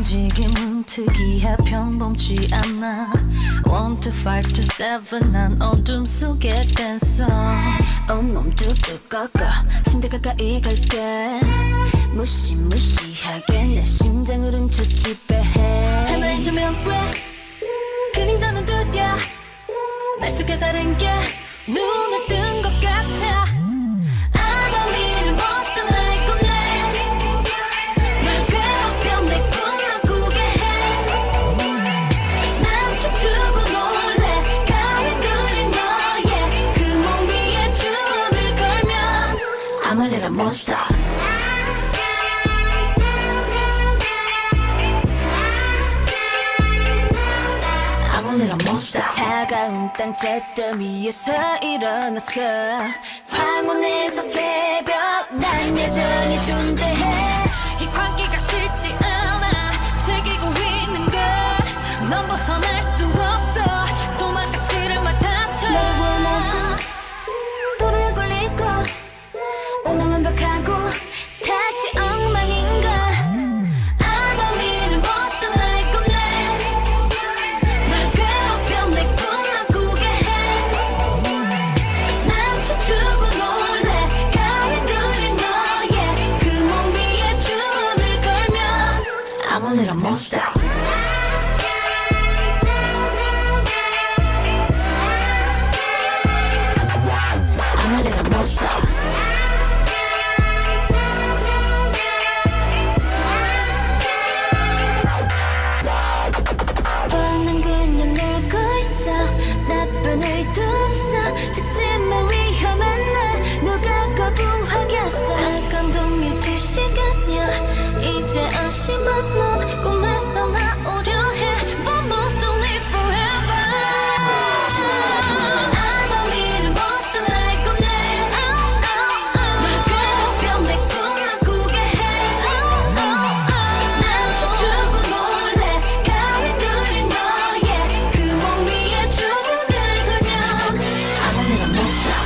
움직임은 특이해 평범치 않아 1 to 5 to 7 난 어둠 속의 댄서 온몸 뚝뚝 꺾어 침대 가까이 갈게 무시무시하게 내 심장을 훔쳐 지배해 하나의 조명 왜 그림자는 두드려 날 속에 다른 게 눈을 뜬 것 같아 아버리는 벗어 날 꿈내 널 괴롭혀 내 꿈만 꾸게 해난 춤추고 놀래 가위 뚫린 너의 그 몸 위에 주문을 걸면 I'm a little monster 차가운 땅 잿더미 위에서 일어났어 황혼에서 새벽 난 여전히 존재해 이 광기가 싫지 않아 즐기고 있는 걸넌 벗어날 수 없어 도망가지를 마 다쳐 널 원하고 돌을 굴리고 오늘 완벽하고 다시 엉망인가 I'm a little monster I'm a little monster 뻔한 그냥 놀고 있어 나쁜 의도 없어 죽지만 위험한 날 누가 거부하겠어 날 감동이 2시간이야 이제 안심한 넌 꿈에서 나오려 해 But must live forever 아버리는 벗어 날 꿈내 널 괴롭혀 내 꿈만 꾸게 해난 춤추고 놀래 가위 뚫린 너의 그 몸 위에 주문을 걸면 I'm a little monster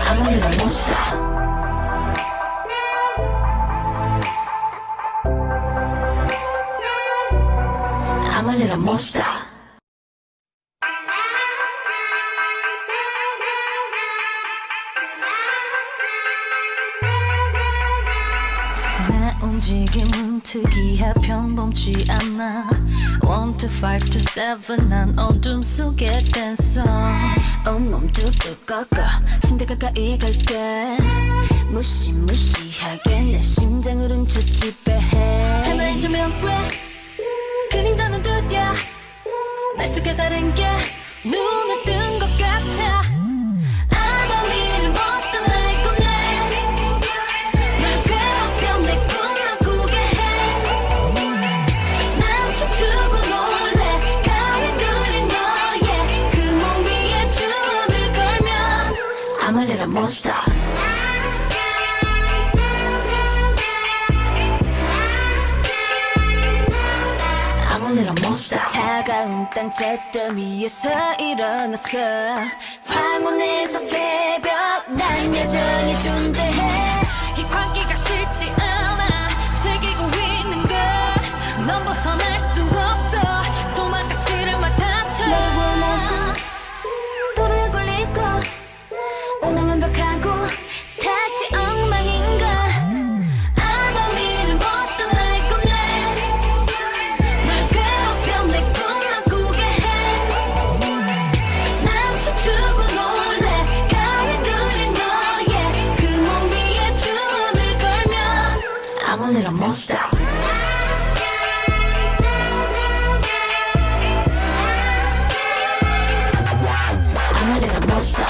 I'm a little monster I'm a little monster 내 움직임은 특이해 평범치 않아 1 to 5 to 7 난 어둠 속의 댄서 온몸 뚝뚝 꺾어 침대 가까이 갈게 무시무시하게 내 심장을 훔쳐 지배해 하나의 조명 왜 그림자는 두드려 날 속에 다른 게 눈을 뜬 것 같아 아버리는 벗어 날 꿈내 널 괴롭혀 내 꿈만 꾸게 해난 춤추고 놀래 가위 뚫린 너의 그 몸 위에 주문을 걸면 I'm a little monster I'm a little monster 차가운 땅 잿더미 위에서 일어났어 황혼에서 새벽 난 여전히 존재해 이 광기가 싫지 않아 즐기고 있는 걸넌 벗어날 수 없어 도망가지를 마 다쳐 널 원하고 돌을 굴리고 오늘 완벽하고 다시 엉망인가 아버리는 벗어 날 꿈내 널 괴롭혀 내 꿈만 꾸게 해난 춤추고 놀래 가위 뚫린 너의 그 몸 위에 주문을 걸면 I'm a little monster I'm a little monster